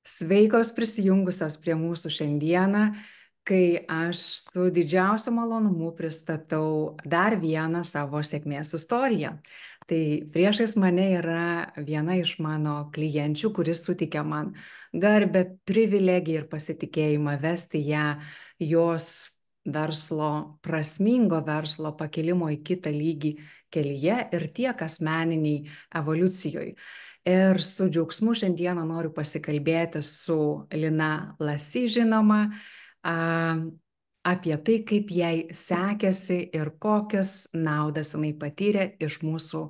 Sveikos prisijungusios prie mūsų šiandieną, kai aš su didžiausiu malonumu pristatau dar vieną savo sėkmės istoriją. Tai priešais mane yra viena iš mano klienčių, kuris suteikia man garbę, privilegiją ir pasitikėjimą vesti ją jos verslo, prasmingo verslo pakilimo į kitą lygį kelyje ir tiek asmeniniai evoliucijoje. Ir su džiaugsmu šiandieną noriu pasikalbėti su Lina Lasi, žinoma, apie tai, kaip jai sekėsi ir kokias naudas jinai patyrė iš mūsų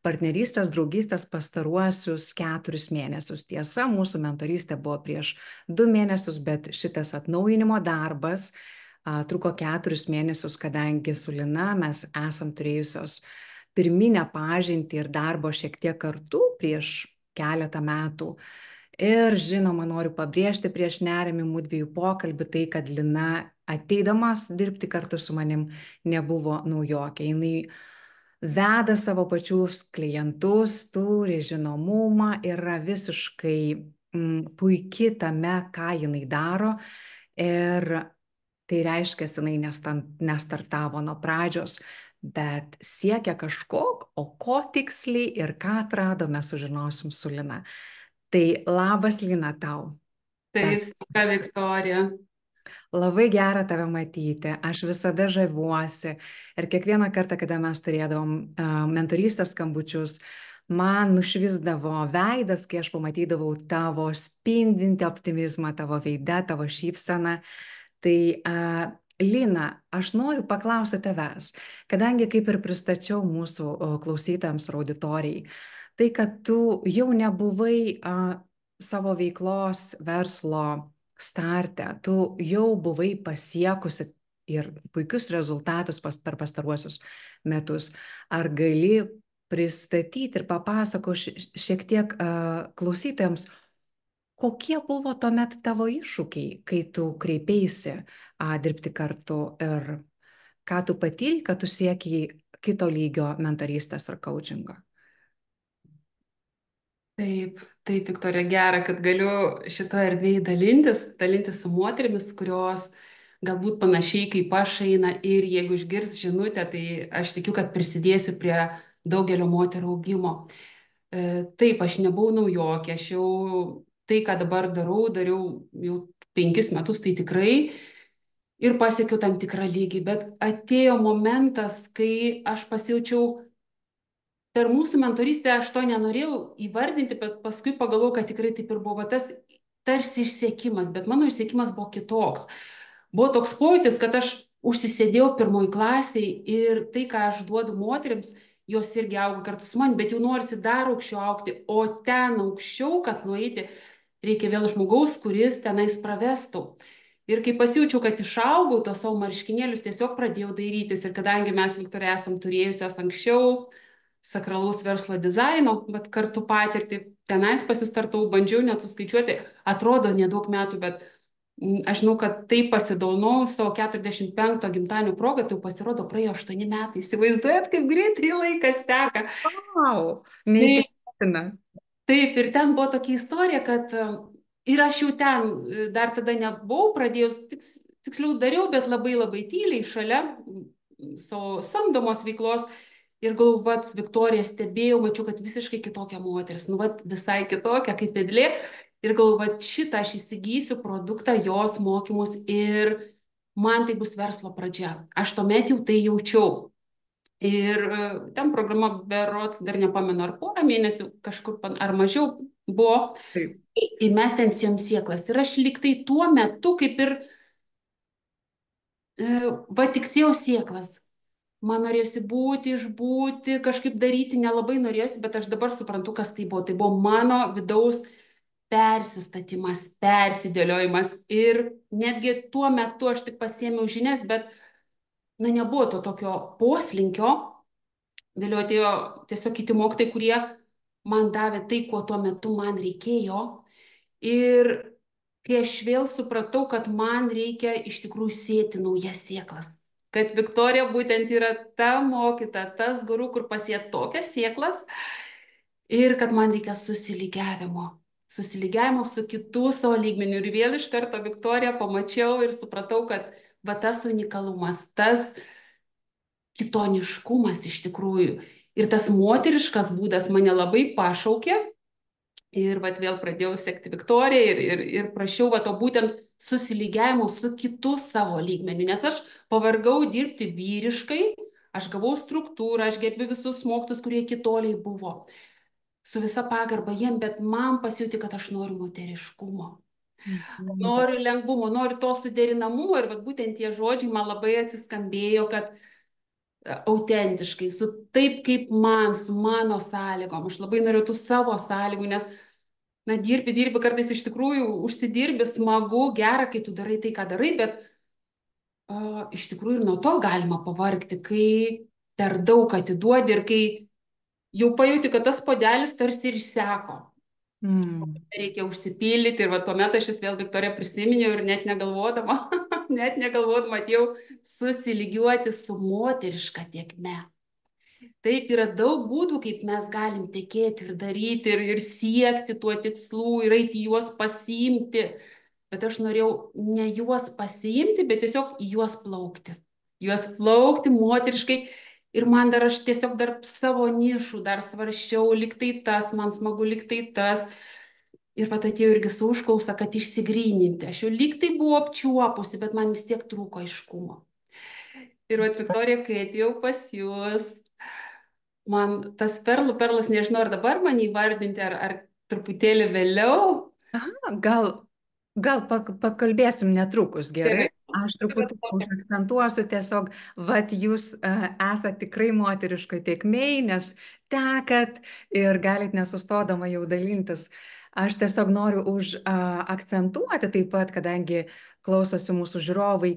partnerystės, draugystės pastaruosius 4 mėnesius. Tiesa, mūsų mentorystė buvo prieš 2 mėnesius, bet šitas atnaujinimo darbas truko 4 mėnesius, kadangi su Lina mes esam turėjusios pirminę pažintį ir darbo šiek tiek kartu prieš keletą metų. Ir žinoma, noriu pabrėžti prieš nerimi mūdviejų pokalbį tai, kad Lina ateidamas dirbti kartu su manim nebuvo naujokė. Jinai veda savo pačius klientus, turi žinomumą, yra visiškai puikiai tame, ką jinai daro. Ir tai reiškia, jinai nestartavo nuo pradžios, bet siekia kažko, o ko tiksliai ir ką atrado, mes sužinosim su Lina. Tai labas, Lina, tau. Taip, sveika Viktorija. Labai gera tave matyti, aš visada žaviuosi ir kiekvieną kartą, kada mes turėdavom mentorystės skambučius, man nušvisdavo veidas, kai aš pamatydavau tavo spindintį optimizmą, tavo veidą, tavo šypseną. Tai Lina, aš noriu paklausti tavęs, kadangi kaip ir pristačiau mūsų klausytojams ir auditorijai, tai kad tu jau nebuvai savo veiklos verslo starte, tu jau buvai pasiekusi ir puikius rezultatus per pastaruosius metus. Ar gali pristatyti ir papasakoti šiek tiek klausytojams, kokie buvo tuomet tavo iššūkiai, kai tu kreipėsi dirbti kartu ir ką tu patyrei, kad tu siekiai kito lygio mentorystės ir coachingo? Taip, taip, Viktorija, gera, kad galiu šitoje erdvėje dalintis su moterimis, kurios galbūt panašiai kaip aš eina ir jeigu išgirs žinutę, tai aš tikiu, kad prisidėsiu prie daugelio moterų augimo. Taip, aš nebuvau naujokė, aš jau tai, ką dabar dariau jau 5 metus, tai tikrai ir pasiekiau tam tikrą lygį, bet atėjo momentas, kai aš pasijaučiau. Per mūsų mentorystę aš to nenorėjau įvardinti, bet paskui pagalvojau, kad tikrai taip ir buvo. Tas tarsi išsiekimas, bet mano išsiekimas buvo kitoks. Buvo toks pojūtis, kad aš užsisėdėjau 1 klasiai ir tai, ką aš duodu moteriams, jos irgi auga kartu su manim, bet jau norisi dar aukščiau augti, o ten aukščiau, kad nueiti, reikia vėl žmogaus, kuris tenais pravestų. Ir kai pasijaučiau, kad išaugau tos savo marškinėlius, tiesiog pradėjau dairytis. Ir kadangi mes, Viktorija, esam turėjusios anksčiau sakralaus verslo dizaino, bet kartu patirtį, tenais pasistartau, bandžiau net suskaičiuoti, atrodo nedaug metų, bet aš žinau, kad taip pasidaunau savo 45 gimtadienio progą, tai jau pasirodo praėjo 8 metai. Įsivaizduojat, kaip greitai laikas teka. Wow, Tai neįtikėtina. taip, ir ten buvo tokia istorija, kad ir aš jau ten dar tada nebuvau pradėjus, tiksliau dariau, bet labai labai tyliai šalia savo samdomos veiklos. Ir galvoju, vat, Viktorija stebėjau, mačiau, kad visiškai kitokia moteris, nu, vat, visai kitokia, kaip vedlė. Ir galvoju, vat, šitą aš įsigysiu produktą, jos mokymus ir man tai bus verslo pradžia. Aš tuomet jau tai jaučiau. Ir ten programa berods, dar nepamenu, ar 1 mėnesių kažkur, ar mažiau buvo. Taip. Ir mes ten sėjom sieklas. Ir aš liktai tuo metu kaip ir, va, tik sėjau sieklas. Man norėjosi būti, išbūti, kažkaip daryti, nelabai norėjosi, bet aš dabar suprantu, kas tai buvo. Tai buvo mano vidaus persistatymas, persidėliojimas. Ir netgi tuo metu aš tik pasiėmiau žinias, bet, na, nebuvo to tokio poslinkio. Vėliau atėjo tiesiog kiti mokytojai, kurie man davė tai, ko tuo metu man reikėjo. Ir kai aš vėl supratau, kad man reikia iš tikrųjų sėti naujas sėklas. Kad Viktorija būtent yra ta mokyta, tas guru, kur pasėt tokias sėklas ir kad man reikia susilygiavimo. susilygiavimo su kitu savo lygmeniu. Ir vėl iš karto Viktoriją pamačiau ir supratau, kad va tas unikalumas, tas kitoniškumas iš tikrųjų. Ir tas moteriškas būdas mane labai pašaukė. Ir vat vėl pradėjau sekti Viktoriją ir prašiau va to būtent susilygiavimo su kitu savo lygmeniu, nes aš pavargau dirbti vyriškai, aš gavau struktūrą, aš gerbiu visus mokytus, kurie kitoliai buvo, su visa pagarba jiem, bet man pasijuti, kad aš noriu moteriškumo, Mhm. noriu lengvumo, noriu to suderinamumo ir vat būtent tie žodžiai man labai atsiskambėjo, kad autentiškai, su taip kaip man, su mano sąlygom, aš labai noriu tų savo sąlygų, nes na, dirbi, kartais iš tikrųjų užsidirbi smagu, gera, kai tu darai tai, ką darai, bet iš tikrųjų ir nuo to galima pavargti, kai per daug atiduodi ir kai jau pajauti, kad tas podelis tarsi ir išseko. Mm. Reikia užsipildyti ir va tuomet aš vis vėl Viktoriją prisiminiau ir net negalvodama, net negalvodama atėjau susilygiuoti su moteriška tiekme. Taip yra daug būdų, kaip mes galim tekėti ir daryti ir siekti tuo tikslų ir eiti juos pasiimti. Bet aš norėjau ne juos pasiimti, bet tiesiog į juos plaukti. Juos plaukti moteriškai. Ir man dar aš tiesiog dar savo nišų dar svarščiau, liktai tas, man smagu, liktai tas. Ir pat atėjo irgi su užklausa, kad išsigryninti. Aš jau liktai buvau apčiuopusi, bet man vis tiek trūko aiškumo. Ir vat Viktorija, kai atėjau pas jūs, man tas perlas, nežinau, ar dabar man įvardinti, ar truputėlį vėliau. Aha, gal pakalbėsim netrukus, gerai? Gerai. Aš truputį užakcentuosiu tiesiog, vat jūs esate tikrai moteriškai tiekmei, nes tekat ir galit nesustodama jau dalintis. Aš tiesiog noriu akcentuoti taip pat, kadangi klausosi mūsų žiūrovai,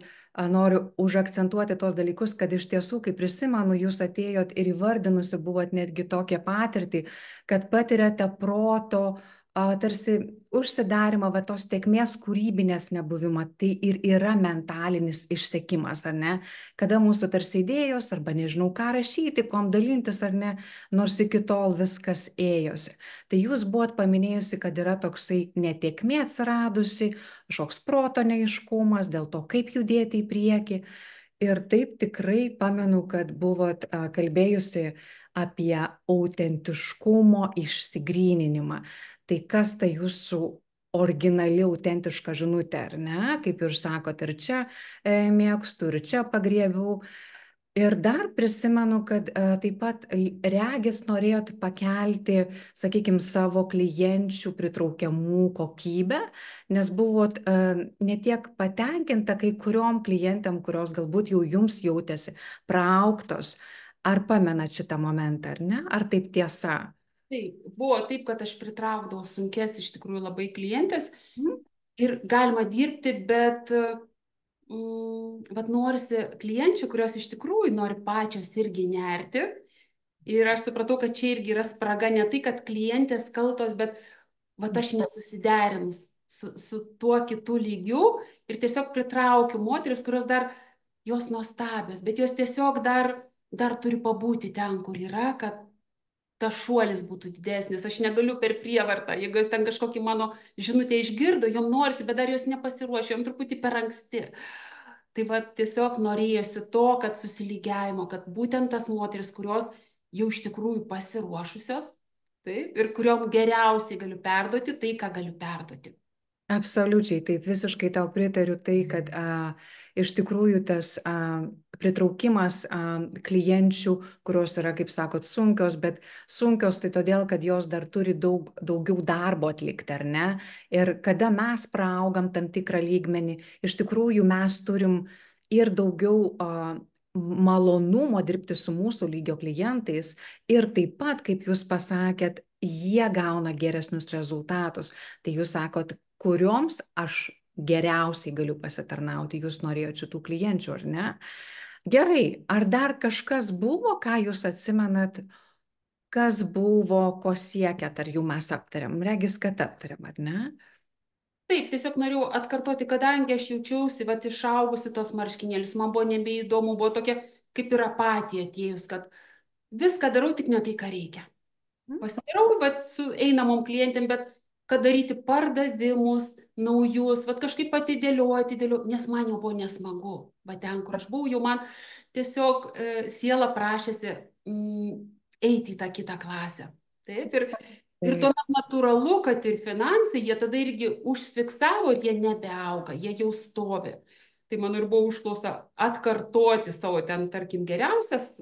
noriu užakcentuoti tos dalykus, kad iš tiesų, kaip prisimenu, jūs atėjot ir įvardinusi buvot netgi tokią patirtį, kad patiriate proto tarsi užsidarimą, va tos tėkmės kūrybinės nebuvimą, tai ir yra mentalinis išsekimas, ar ne? Kada mūsų tarsi idėjos, arba nežinau, ką rašyti, kom dalintis, ar ne, nors iki tol viskas ėjosi. Tai jūs buvot paminėjusi, kad yra toksai netėkmė atsiradusi, kažkoks proto neiškumas, dėl to, kaip judėti į priekį. Ir taip tikrai pamenu, kad buvot kalbėjusi apie autentiškumo išsigryninimą. Tai kas ta jūsų originali, autentiška žinutė, ar ne? Kaip ir sakot, ir čia mėgstu, ir čia pagriebiu. Ir dar prisimenu, kad taip pat regis norėjot pakelti, sakykime, savo klienčių pritraukiamų kokybę, nes buvot netiek patenkinta kai kuriom klientėm, kurios galbūt jau jums jautėsi praauktos. Ar pamenat šitą momentą, ar ne? Ar taip tiesa? Taip, buvo taip, kad aš pritraukdavau sunkes iš tikrųjų labai klientės Mhm. ir galima dirbti, bet vat norisi klienčių, kurios iš tikrųjų nori pačios irgi nerti. Ir aš supratau, kad čia irgi yra spraga, ne tai, kad klientės kaltos, bet vat aš nesusiderinus su tuo kitu lygiu ir tiesiog pritraukiu moteris, kurios dar, jos nuostabios, bet jos tiesiog dar turi pabūti ten, kur yra, kad tas šuolis būtų didesnis. Aš negaliu per prievartą, jeigu jis ten kažkokį mano žinutę išgirdo, jom norisi, bet dar jos nepasiruošė, jom truputį per anksti. Tai va tiesiog norėjosi to, kad susilygiavimo, kad būtent tas moteris, kurios jau iš tikrųjų pasiruošusios, taip, ir kuriuom geriausiai galiu perduoti tai, ką galiu perduoti. Absoliučiai, taip visiškai tau pritariu tai, kad iš tikrųjų tas pritraukimas klienčių, kurios yra, kaip sakot, sunkios, bet sunkios tai todėl, kad jos dar turi daugiau darbo atlikti, ar ne? Ir kada mes praaugam tam tikrą lygmenį, iš tikrųjų mes turim ir daugiau malonumo dirbti su mūsų lygio klientais ir taip pat, kaip jūs pasakėt, jie gauna geresnius rezultatus. Tai jūs sakot, kurioms aš geriausiai galiu pasitarnauti, jūs norėjote šitų klienčių, ar ne? Gerai, ar dar kažkas buvo, ką jūs atsimenat, kas buvo, ko siekėt, ar jau mes aptariam? Regis, kad aptariam, ar ne? Taip, tiesiog norėjau atkartoti, kadangi aš jaučiausi, vat išaugusi tos marškinėlius, man buvo nebeįdomu, buvo tokia kaip ir apatija atėjus, kad viską darau, tik ne tai, ką reikia. Pasidarau, bet su einamom klientėm, bet kad daryti pardavimus naujus, vat kažkaip atidėlioti, nes man jau buvo nesmagu. Va ten, kur aš buvau, jau man tiesiog siela prašėsi eiti į tą kitą klasę. Taip, ir taip, tuomet natūralu, kad ir finansai, jie tada irgi užfiksavo ir jie nebeauga, jie jau stovi. Tai mano ir buvo užklausa atkartoti savo ten, tarkim, geriausias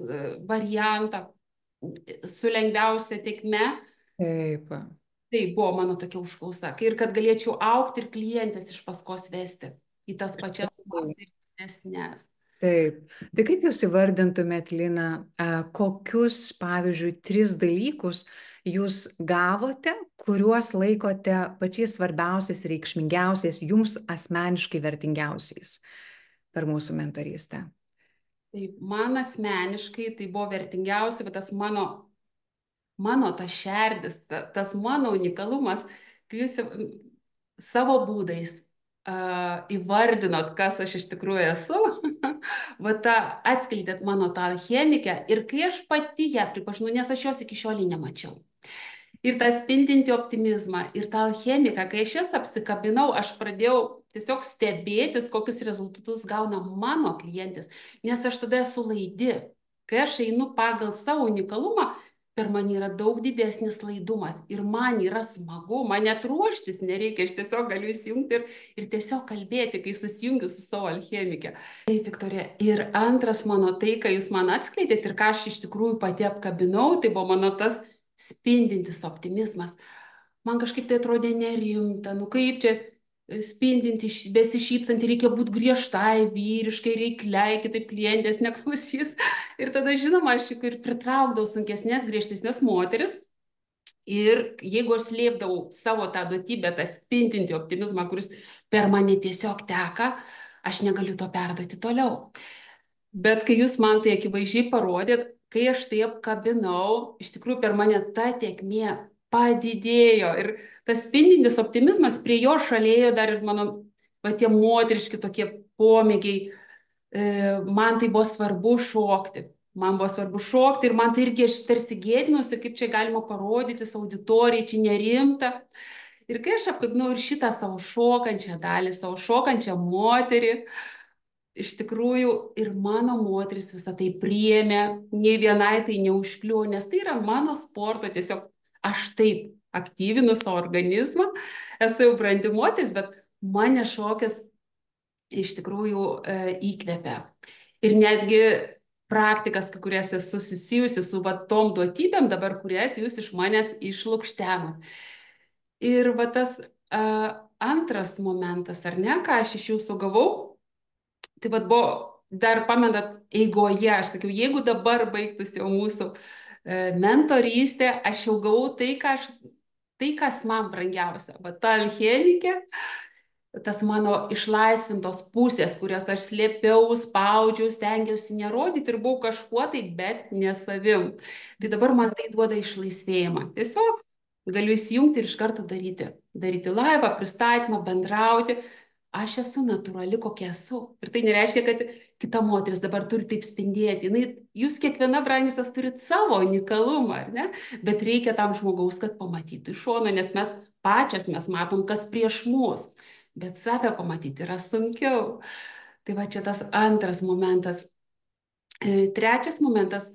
variantą su lengviausia tekme. taip. Tai buvo mano tokia užklausa. Ir kad galėčiau aukti ir klientės iš paskos vesti į tas pačias sumas ir didesnės. Taip. Tai kaip Jūs įvardintumėt, Lina, kokius, pavyzdžiui, 3 dalykus Jūs gavote, kuriuos laikote pačiais svarbiausiais, reikšmingiausiais, Jums asmeniškai vertingiausiais per mūsų mentorystę? Tai man asmeniškai tai buvo vertingiausia, bet tas mano ta šerdis, tas mano unikalumas, kai jūs savo būdais įvardinot, kas aš iš tikrųjų esu, va tą atskleidėt mano tą alchemikę ir kai aš pati ją pripažinau, nes aš jos iki šiolei nemačiau. Ir tą spindinti optimizmą, ir tą alchemiką, kai aš jas apsikabinau, aš pradėjau tiesiog stebėtis, kokius rezultatus gauna mano klientės, nes aš tada esu laidi. Kai aš einu pagal savo unikalumą, per mane yra daug didesnis laidumas ir man yra smagu, man net ruoštis nereikia, aš tiesiog galiu įsijungti ir tiesiog kalbėti, kai susijungiu su savo alchemike. Taip, Viktorija. Ir antras mano tai, ką jūs man atskleidėt ir ką aš iš tikrųjų pati apkabinau, tai buvo mano tas spindintis optimizmas. Man kažkaip tai atrodė nerimta, nu kaip čia spindinti, besišypsanti, reikia būti griežtai, vyriškai, reikliai, kitaip klientės neklausys. Ir tada, žinoma, aš ir pritraukdavau sunkesnės, griežtesnės moteris. Ir jeigu aš slėpdavau savo tą duotybę, tą spindinti optimizmą, kuris per mane tiesiog teka, aš negaliu to perduoti toliau. Bet kai jūs man tai akivaizdžiai parodėt, kai aš tai apkabinau, iš tikrųjų per mane ta tėkmė padidėjo. Ir tas spindintis optimizmas, prie jo šalėjo dar ir mano tie moteriški tokie pomėgiai. Man tai buvo svarbu šokti. Man buvo svarbu šokti ir man tai irgi aš tarsi gėdinuosi, kaip čia galima parodyti auditorijai, čia nerimta. Ir kai aš apkabinau ir šitą savo šokančią dalį, savo šokančią moterį, iš tikrųjų ir mano moteris visą tai priėmė, nei vienai tai neužkliuvo, nes tai yra mano sporto, tiesiog aš taip aktyvinu savo organizmą, esu jau brandi moteris, bet mane šokis iš tikrųjų įkvepia. Ir netgi praktikas, kurias esu susijusi su va tom duotybėm dabar, kurias jūs iš manęs išlukštenot. Ir va tas antras momentas, ar ne, ką aš iš jūsų gavau, tai vad buvo, dar pamenat, eigoje, aš sakiau, jeigu dabar baigtųsi jau mūsų mentorystė, aš jau gavau tai, kas man brangiausia. Va ta alchemikė, tas mano išlaisvintos pusės, kurias aš slėpiau, spaudžiau, stengiausi nerodyti ir buvau kažkuo tai, bet ne savim. Tai dabar man tai duoda išlaisvėjimą. Tiesiog galiu įsijungti ir iš karto daryti. Daryti laivą, pristatymą, bendrauti. Aš esu natūrali, kokia esu. Ir tai nereiškia, kad kita moteris dabar turi taip spindėti. Jūs kiekviena brangiusios turit savo unikalumą, ar ne? Bet reikia tam žmogaus, kad pamatytų iš šono, nes mes pačios mes matom, kas prieš mus. Bet save pamatyti yra sunkiau. Tai va čia tas antras momentas. Trečias momentas,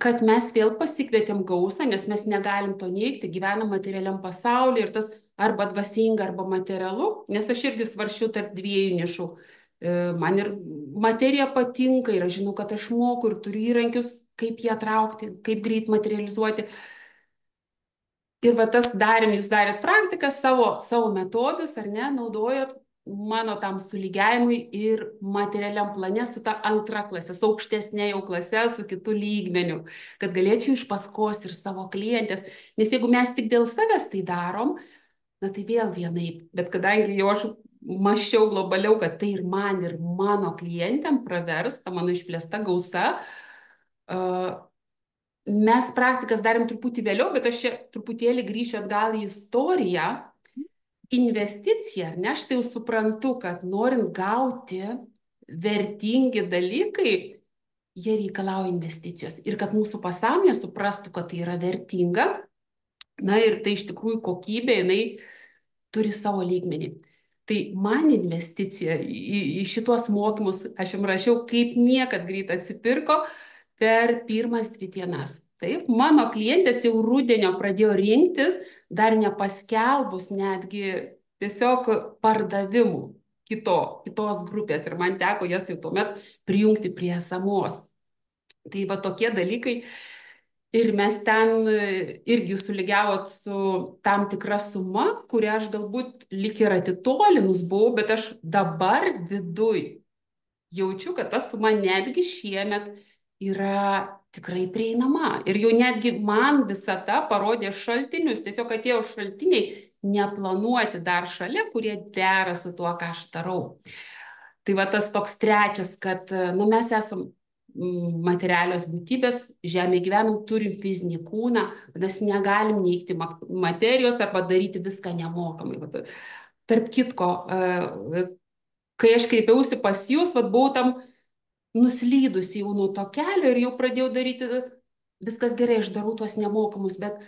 kad mes vėl pasikvietėm gausą, nes mes negalim to neigti, gyvenam materialiam pasaulyje ir tas arba dvasinga, arba materialu, nes aš irgi svarsčiau tarp dviejų nišų. Man ir materija patinka ir aš žinau, kad aš moku ir turiu įrankius, kaip ją traukti, kaip greit materializuoti. Ir va tas darėm, jūs darėt praktiką, savo metodus, ar ne, naudojot mano tam sulygiavimui ir materialiam plane su ta antra klase, su aukštesnė jau klase, su kitu lygmeniu, kad galėčiau iš paskos ir savo klientės. Nes jeigu mes tik dėl savęs tai darom, na tai vėl vienaip. Bet kadangi jau aš mąsčiau globaliau, kad tai ir man, ir mano klientėm pravers, ta mano išplėsta gausa, mes praktikas darėm truputį vėliau, bet aš čia truputėlį grįšiu atgal į istoriją. Investicija, ar ne, aš tai jau suprantu, kad norint gauti vertingi dalykai, jie reikalauja investicijos. Ir kad mūsų pasąmonė suprastų, kad tai yra vertinga, Na ir tai iš tikrųjų kokybė, jinai turi savo lygmenį. Tai man investicija į šituos mokymus, aš jums rašiau, kaip niekad greit atsipirko per pirmas 2 dienas. Taip, mano klientės jau rudenio pradėjo rinktis, dar nepaskelbus netgi tiesiog pardavimų kitos grupės ir man teko jas jau tuomet prijungti prie esamos. Tai va tokie dalykai. Ir mes ten irgi jūs sulygiavot su tam tikra suma, kurią aš galbūt lik ir atitolinus buvau, bet aš dabar viduj jaučiu, kad ta suma netgi šiemet yra tikrai prieinama. Ir jau netgi man visata parodė šaltinius, tiesiog atėjo šaltiniai neplanuoti dar šalia, kurie dera su tuo, ką aš darau. Tai va tas toks trečias, kad nu, mes esam materialios būtybės, žemėje gyvenam, turim fizinį kūną, vadinasi, negalim neigti materijos arba daryti viską nemokamai. Tarp kitko, kai aš kreipiausi pas jūs, buvau tam nuslydusi jau nuo to kelio ir jau pradėjau daryti, viskas gerai, aš darau tuos nemokamus, bet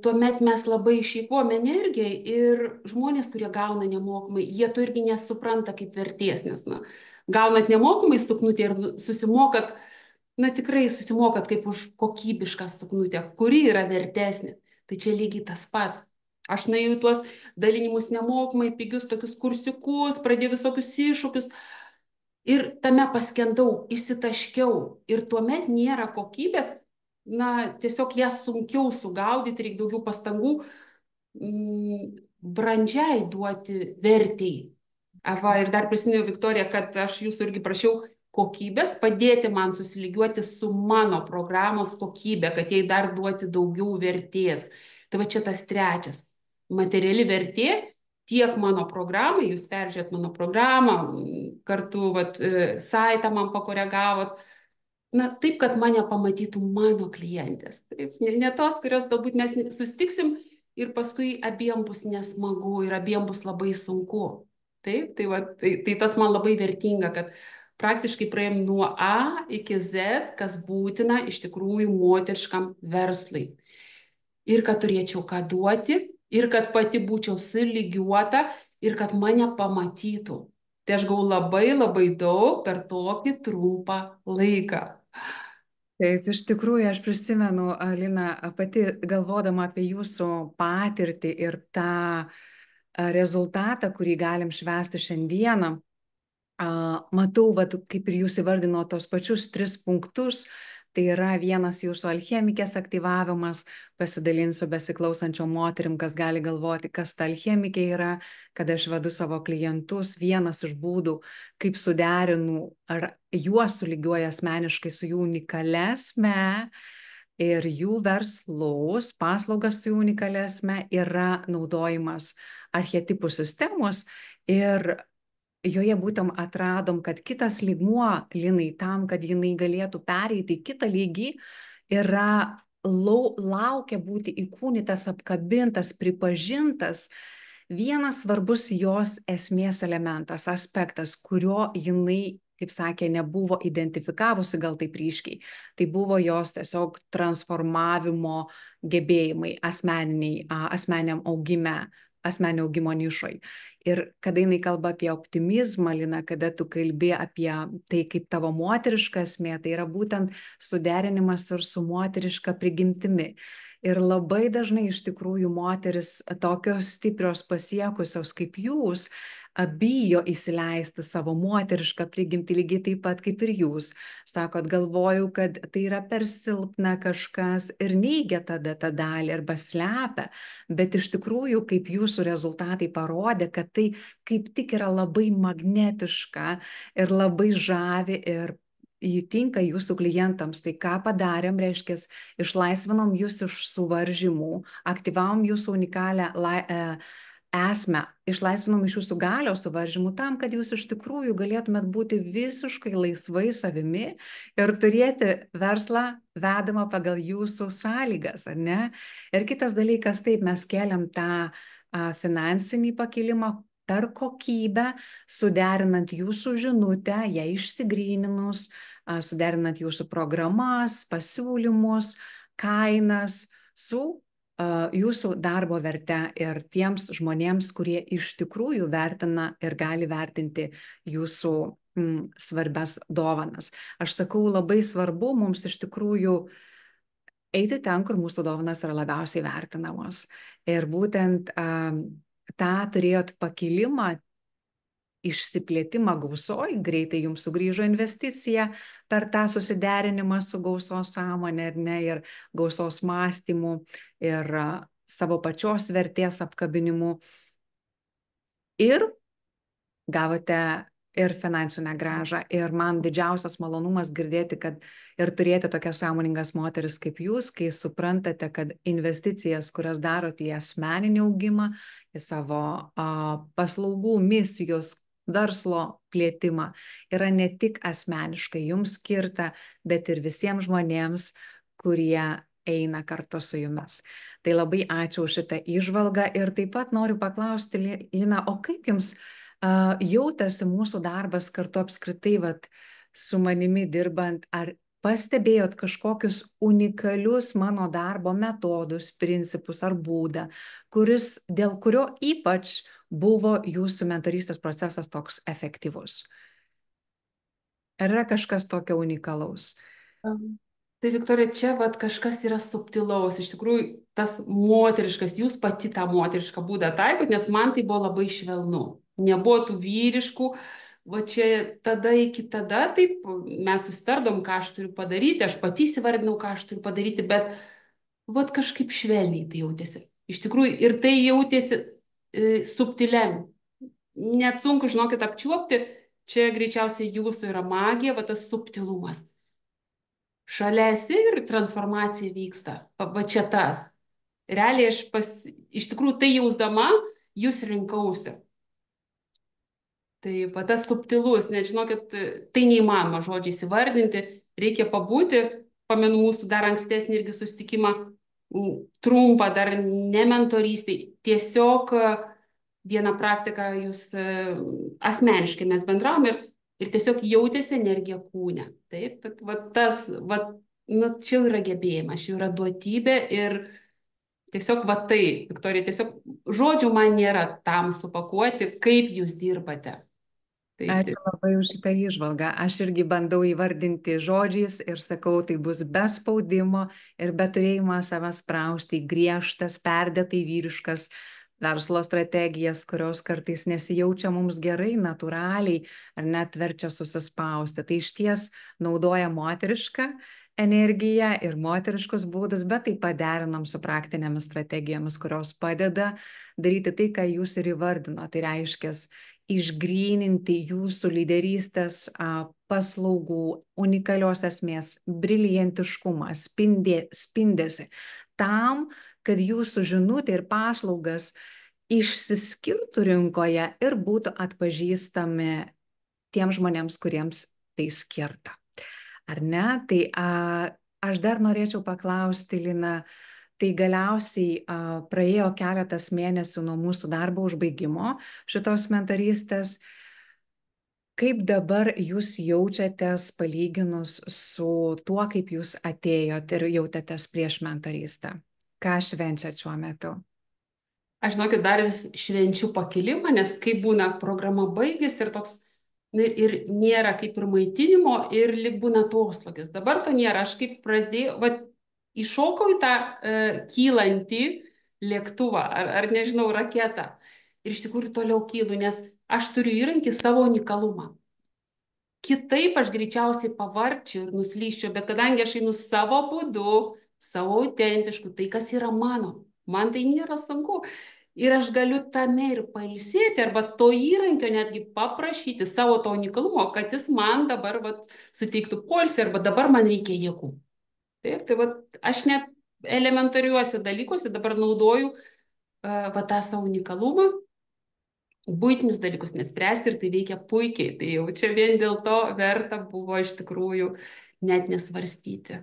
tuomet mes labai išeikvojame energiją ir žmonės, kurie gauna nemokamai, jie to irgi nesupranta kaip vertės, nes gaunat nemokamai suknutę ir susimokat, tikrai susimokat kaip už kokybišką suknutę, kuri yra vertesnė. Tai čia lygiai tas pats. Aš nuėjau į tuos dalinimus nemokamai, pigius tokius kursiukus, pradėjau visokius iššūkius ir tame paskendau, išsitaškiau ir tuomet nėra kokybės, tiesiog ją sunkiau sugaudyti, reikia daugiau pastangų brandžiai duoti vertei. Ir dar prisiminiau, Viktorija, kad aš jūsų irgi prašiau kokybės, padėti man susilygiuoti su mano programos kokybė, kad jai dar duoti daugiau vertės. Tai va čia tas trečias. Materiali vertė tiek mano programai, jūs peržiūrėt mano programą, kartu saitą man pakoregavot, taip, kad mane pamatytų mano klientės. Taip, ne tos, kurios galbūt mes sustiksim ir paskui abiem bus nesmagu ir abiem bus labai sunku. Taip, tai tas man labai vertinga, kad praktiškai praėjom nuo A iki Z, kas būtina iš tikrųjų moteriškam verslui. Ir kad turėčiau ką duoti, ir kad pati būčiau sulygiuota, ir kad mane pamatytų. Tai aš gavau labai labai daug per tokį trumpą laiką. Taip, iš tikrųjų, aš prisimenu, Alina, pati galvodama apie jūsų patirtį ir tą rezultatą, kurį galim švęsti šiandieną, matau, kaip ir jūs įvardino tos pačius 3 punktus, tai yra vienas jūsų alchemikės aktyvavimas, pasidalinsiu besiklausančio moterim, kas gali galvoti, kas ta alchemikė yra, kad aš vedu savo klientus, vienas iš būdų, kaip suderinu, ar juos sulygiuoja asmeniškai su jų unikale esme ir jų verslus, paslaugas su jų unikale esme yra naudojimas archetipų sistemos ir joje būtent atradom, kad kitas lygmuo Linai tam, kad jinai galėtų pereiti į kitą lygį, yra laukia būti įkūnytas, apkabintas, pripažintas. Vienas svarbus jos esmės elementas, aspektas, kurio jinai, kaip sakė, nebuvo identifikavusi gal taip ryškiai. Tai buvo jos tiesiog transformavimo gebėjimai asmeniniam augime, asmeninio augimo nišoj. Ir kada jinai kalba apie optimizmą, Lina, kada tu kalbi apie tai, kaip tavo moteriška esmė, tai yra būtent suderinimas ir su moteriška prigimtimi. Ir labai dažnai iš tikrųjų moteris tokios stiprios pasiekusios kaip jūs, bijo įsileisti savo moterišką prigimtį lygiai taip pat kaip ir jūs. Sakot, galvojau, kad tai yra per silpna kažkas ir neigia tada tą dalį arba slepia, bet iš tikrųjų, kaip jūsų rezultatai parodė, kad tai kaip tik yra labai magnetiška ir labai žavi ir įtinka jūsų klientams. Tai ką padarėm, reiškia, išlaisvinom jūs iš suvaržymų, aktyvavom jūsų unikalią esmę, išlaisvinom iš jūsų galios suvaržymų tam, kad jūs iš tikrųjų galėtumėt būti visiškai laisvai savimi ir turėti verslą vedamą pagal jūsų sąlygas, ar ne? Ir kitas dalykas, taip, mes keliam tą finansinį pakilimą per kokybę, suderinant jūsų žinutę, ją išsigryninus, suderinant jūsų programas, pasiūlymus, kainas su jūsų darbo verte ir tiems žmonėms, kurie iš tikrųjų vertina ir gali vertinti jūsų svarbias dovanas. Aš sakau, labai svarbu mums iš tikrųjų eiti ten, kur mūsų dovanas yra labiausiai vertinamos. Ir būtent tą turėjot pakilimą, išsiplėtimą gausoj, greitai jums sugrįžo investicija per tą susiderinimą su gausos sąmonė, ar ne, ir gausos mąstymu, ir savo pačios vertės apkabinimu. Ir gavote ir finansinę grąžą. Ir man didžiausias malonumas girdėti, kad ir turėti tokias sąmoningas moteris kaip jūs, kai suprantate, kad investicijas, kurias darote į asmeninį augimą, į savo paslaugų, misijos, verslo plėtimą, yra ne tik asmeniškai jums skirta, bet ir visiems žmonėms, kurie eina kartu su jumis. Tai labai ačiū už šitą įžvalgą ir taip pat noriu paklausti, Lina, o kaip jums jautėsi mūsų darbas kartu apskritai, vat, su manimi dirbant, ar pastebėjot kažkokius unikalius mano darbo metodus, principus ar būdą, dėl kurio ypač buvo jūsų mentorystės procesas toks efektyvus? Ar yra kažkas tokio unikalaus? Tai Viktorija, čia vat kažkas yra subtilaus. Iš tikrųjų, tas moteriškas, jūs pati tą moterišką būdą taikot, nes man tai buvo labai švelnu. Nebuvo tų vyriškų, va čia tada iki tada, taip, mes susitardom, ką aš turiu padaryti, aš pati įsivardinau, ką aš turiu padaryti, bet vat kažkaip švelniai tai jautėsi. Iš tikrųjų, ir tai jautėsi subtiliam. Net sunku, žinokit, apčiuopti, čia greičiausiai jūsų yra magija, va tas subtilumas. Šalia esi ir transformacija vyksta. Va čia tas. Realiai iš tikrųjų tai jausdama, jūs rinkausi. Tai va tas subtilus, net žinokit, tai neįmanoma žodžiais įvardinti, reikia pabūti, pamenu mūsų dar ankstesnį irgi susitikimą, trumpą, dar ne mentorystėj, tiesiog vieną praktiką jūs asmeniškai mes bendravom ir tiesiog jautėsi energija kūne. Taip, bet va tas, va, nu, čia jau yra gebėjimas, čia jau yra duotybė ir tiesiog va tai, Viktorija, tiesiog žodžių man nėra tam supakuoti, kaip jūs dirbate. Taip, Ačiū labai už šitą įžvalgą. Aš irgi bandau įvardinti žodžiais ir sakau, tai bus be spaudimo ir be turėjimo savęs sprausti į griežtas, perdėtai vyriškas verslo strategijas, kurios kartais nesijaučia mums gerai, natūraliai ar net verčia susispausti. Tai iš ties naudoja moterišką energiją ir moteriškus būdus, bet tai paderinam su praktinėmis strategijomis, kurios padeda daryti tai, ką jūs ir įvardino. Tai reiškia išgryninti jūsų lyderystės paslaugų, unikalios esmės, briliantiškumą, spindesį, tam, kad jūsų žinutė ir paslaugas išsiskirtų rinkoje ir būtų atpažįstami tiem žmonėms, kuriems tai skirta. Ar ne? Tai aš dar norėčiau paklausti, Lina, tai galiausiai praėjo keletas mėnesių nuo mūsų darbo užbaigimo šitos mentorystės. Kaip dabar jūs jaučiatės palyginus su tuo, kaip jūs atėjot ir jautėtės prieš mentorystę? Ką švenčiat šiuo metu? Aš žinokit, dar vis švenčiu pakilimą, nes kaip būna programa baigėsi ir toks, ir nėra kaip ir maitinimo ir lyg būna atoslūgis. Dabar to nėra, aš kaip pradėjau, va, iššokau į tą kylantį lėktuvą ar nežinau, raketą. Ir iš tikrųjų toliau kylu, nes aš turiu įrankį savo unikalumą. Kitaip aš greičiausiai pavargčiau ir nuslyščiau, bet kadangi aš einu savo būdu, savo autentišku, tai kas yra mano, man tai nėra sunku. Ir aš galiu tame ir pailsėti, arba to įrankio netgi paprašyti savo to unikalumo, kad jis man dabar suteiktų poilsį, arba dabar man reikia jėgų. Taip, tai aš net elementariuose dalykuose dabar naudoju tą savo unikalumą, buitinius dalykus nespręsti ir tai veikia puikiai. Tai jau čia vien dėl to verta buvo iš tikrųjų net nesvarstyti.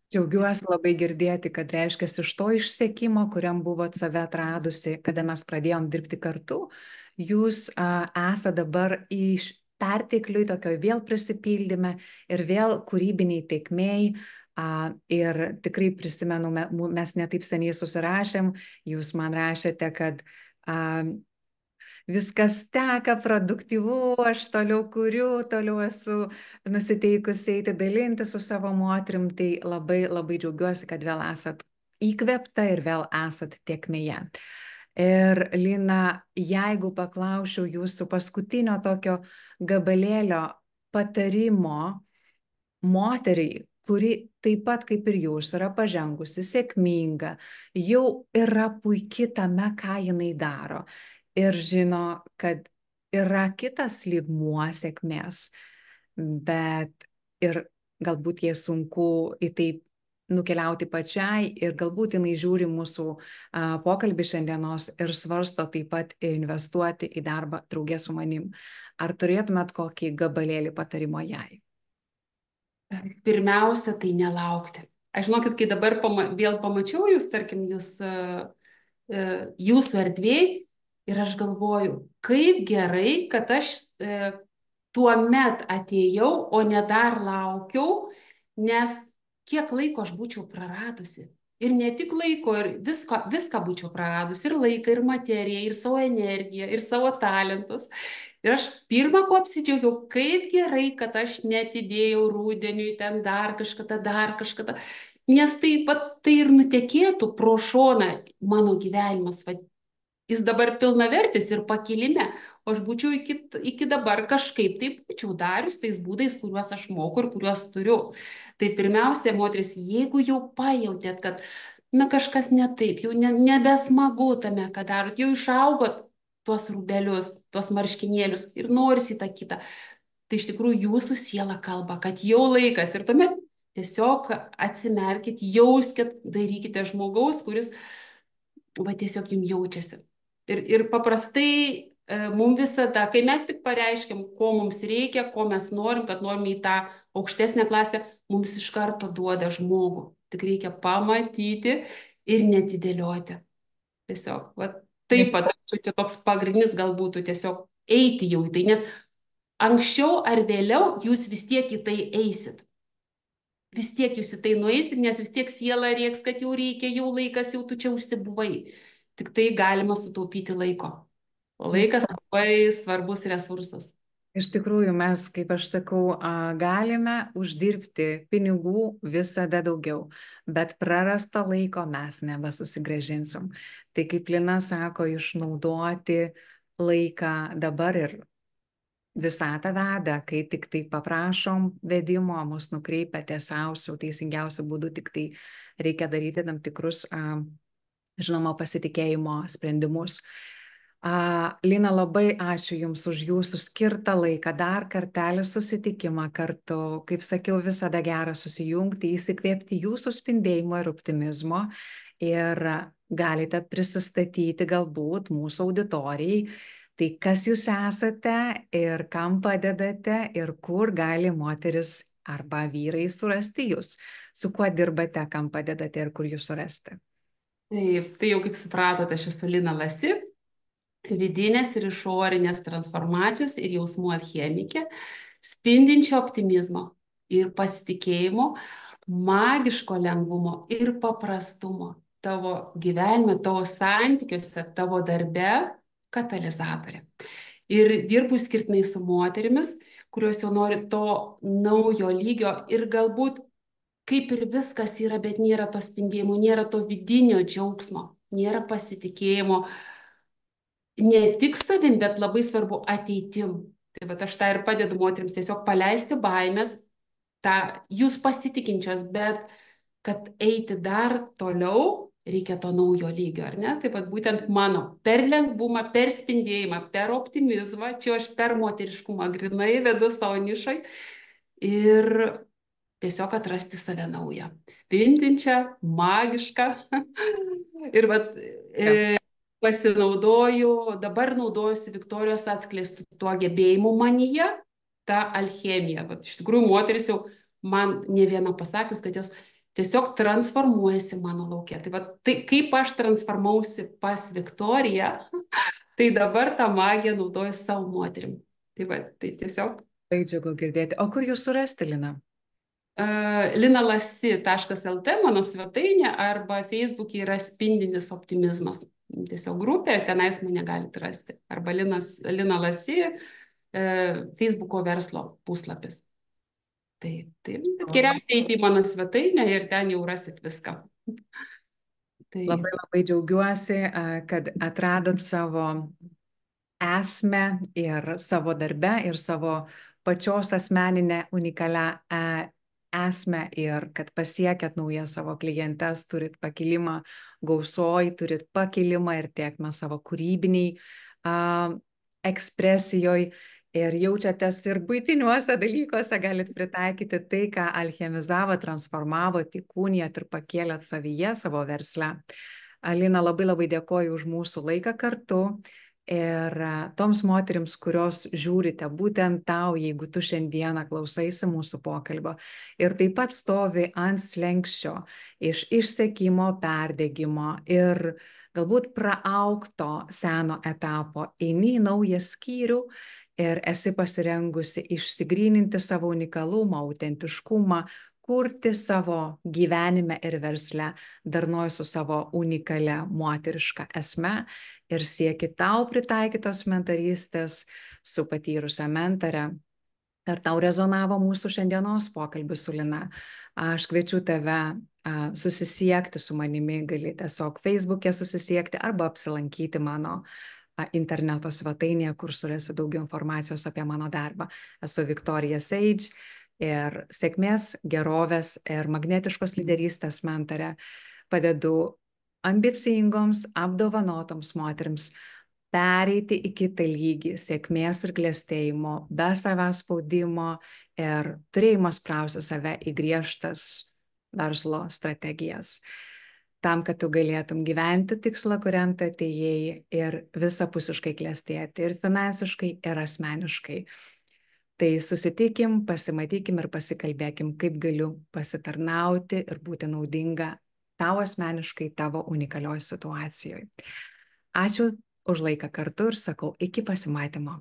Džiaugiuosi labai girdėti, kad reiškia iš to išsekimo, kuriam buvot save atradusi, kada mes pradėjom dirbti kartu, jūs esate dabar iš pertekliui tokio vėl prisipildyme ir vėl kūrybiniai tėkmei, Ir tikrai prisimenu, mes netaip seniai susirašėm, jūs man rašėte, kad viskas teka, produktyvu, aš toliau kuriu, toliau esu nusiteikusi eiti dalinti su savo moterim, tai labai labai džiaugiuosi, kad vėl esat įkvėpta ir vėl esat tiekmėje. Ir Lina, jeigu paklausčiau jūsų paskutinio tokio gabalėlio patarimo moteriai, kuri taip pat kaip ir jūs yra pažengusi, sėkminga, jau yra puikia tame, ką jinai daro ir žino, kad yra kitas lygmuo sėkmės, bet ir galbūt jai sunku į tai nukeliauti pačiai ir galbūt jinai žiūri mūsų pokalbį šiandienos ir svarsto taip pat investuoti į darbą draugė su manim. Ar turėtumėt kokį gabalėlį patarimo jai? Pirmiausia, tai nelaukti. Aš žinokit, kai dabar vėl pamačiau jūs, tarkim, jūsų erdvėj ir aš galvoju, kaip gerai, kad aš tuo met atėjau, o ne dar laukiau, nes kiek laiko aš būčiau praradusi. Ir ne tik laiko, ir viską būčiau praradusi. Ir laiką, ir materiją, ir savo energiją, ir savo talentus. Ir aš pirmą, ko apsidžiaugiau, kaip gerai, kad aš netidėjau rudeniui ten dar kažkada. Nes tai ir nutekėtų pro šoną mano gyvenimas. Va, jis dabar pilnavertis ir pakilime, o aš būčiau iki dabar kažkaip taip būčiau darius tais būdais, kuriuos aš moku ir kuriuos turiu. Tai pirmiausia, moteris, jeigu jau pajautėt, kad na kažkas ne taip, jau nebesmagu tame, ką darot, jau išaugot tuos rūbelius, tuos marškinėlius ir norisi tą kitą, tai iš tikrųjų jūsų siela kalba, kad jau laikas ir tuomet tiesiog atsimerkit, jauskit, darykite žmogaus, kuris va tiesiog jums jaučiasi. Ir paprastai mums visada, kai mes tik pareiškiam, ko mums reikia, ko mes norim, kad norim į tą aukštesnę klasę, mums iš karto duoda žmogų. Tik reikia pamatyti ir netidėlioti. Tiesiog, va, taip pat, čia toks pagrindinis gal būtų tiesiog eiti jau į tai, nes anksčiau ar vėliau jūs vis tiek į tai eisit. Vis tiek jūs į tai nueisit, nes vis tiek siela rieks, kad jau reikia, jau laikas, jau tu čia užsibuvai. Tik tai galima sutaupyti laiko. O laikas labai svarbus resursas. Iš tikrųjų, mes, kaip aš sakau, galime uždirbti pinigų visada daugiau, bet prarasto laiko mes nebesusigrąžinsim. Tai kaip Lina sako, išnaudoti laiką dabar ir visatą veda, kai tik tai paprašom vedimo, mus nukreipia tiesiausių, teisingiausių būdų, tik tai reikia daryti tam tikrus, žinoma, pasitikėjimo sprendimus. Lina, labai ačiū Jums už Jūsų skirtą laiką, dar kartelį susitikimą kartu, kaip sakiau, visada gera susijungti, įsikvėpti Jūsų spindėjimo ir optimizmo ir galite prisistatyti galbūt mūsų auditorijai, tai kas Jūs esate ir kam padedate ir kur gali moteris arba vyrai surasti Jūs, su kuo dirbate, kam padedate ir kur Jūs surasti. Taip, tai jau kaip supratote, aš esu Lina Lasi, vidinės ir išorinės transformacijos ir jausmų alchemikė, spindinčio optimizmo ir pasitikėjimo, magiško lengvumo ir paprastumo tavo gyvenime, tavo santykiuose, tavo darbe katalizatorė. Ir dirbu skirtinai su moterimis, kurios jau nori to naujo lygio ir galbūt kaip ir viskas yra, bet nėra to spindėjimo, nėra to vidinio džiaugsmo, nėra pasitikėjimo, ne tik savim, bet labai svarbu ateitim. Tai bet aš tą ir padedu moteriams tiesiog paleisti baimės, jūs pasitikinčios, bet kad eiti dar toliau, reikia to naujo lygio, ar ne? Taip pat būtent mano per lengvumą, per spindėjimą, per optimizmą, čia aš per moteriškumą grinai vedu savo nišai ir tiesiog atrasti save naują, spindinčią, magišką. Ir vat pasinaudoju, dabar naudojusi Viktorijos atskleistų tuo gebėjimu manyje, tą alchemiją. Vat, iš tikrųjų, moteris jau man ne viena pasakius, kad jos tiesiog transformuojasi mano lauke. Tai, vat, tai kaip aš transformausi pas Viktoriją, tai dabar tą magiją naudoju savo moterim. Tai, vat, tai tiesiog. Tai džiugu girdėti. O kur Jūs surasti, Lina? linalasi.lt mano svetainė arba Facebook'e yra Spindinis optimizmas. Tiesiog grupė, tenais mane galite rasti. Arba Lina Lasi, Facebook'o verslo puslapis. Taip, bet geriausiai eiti į mano svetainę ir ten jau rasit viską. Tai Labai labai džiaugiuosi, kad atradot savo esmę ir savo darbe, ir savo pačios asmeninę unikalią esmę ir kad pasiekėt naujas savo klientes, turit pakilimą gausoj, turit pakilimą ir tiekmę savo kūrybiniai ekspresijoj ir jaučiatės ir buitiniuose dalykuose galit pritaikyti tai, ką alchemizavot, transformavot, įkūnijat ir pakėlėt savyje, savo versle. Alina, labai labai dėkoju už mūsų laiką kartu. Ir toms moterims, kurios žiūrite, būtent tau, jeigu tu šiandieną klausaisi mūsų pokalbio ir taip pat stovi ant slenkščio iš išsekimo, perdegimo ir galbūt praaugto seno etapo, eini į naują skyrių ir esi pasirengusi išsigryninti savo unikalumą, autentiškumą, kurti savo gyvenime ir versle, darnoj su savo unikalia moteriška esme ir sieki tau pritaikytos mentorystės su patyrusia mentore. Ar tau rezonavo mūsų šiandienos pokalbis su Lina? Aš kviečiu tave susisiekti su manimi, gali tiesiog Facebook'e susisiekti arba apsilankyti mano interneto svetainėje, kur surasi daugiau informacijos apie mano darbą. Esu Viktorija Sage ir sėkmės, gerovės ir magnetiškos lyderystės mentorė. Padedu ambicingoms, apdovanotoms moterims pereiti į kitą lygį sėkmės ir klestėjimo, be savęs spaudimo ir turėjimo sprausti save į griežtas verslo strategijas. Tam, kad tu galėtum gyventi tikslą, kuriam tu atėjai ir visapusiškai klestėti ir finansiškai, ir asmeniškai. Tai susitikim, pasimatykim ir pasikalbėkim, kaip galiu pasitarnauti ir būti naudinga tau asmeniškai, tavo unikalioj situacijoje. Ačiū už laiką kartu ir sakau iki pasimatymo.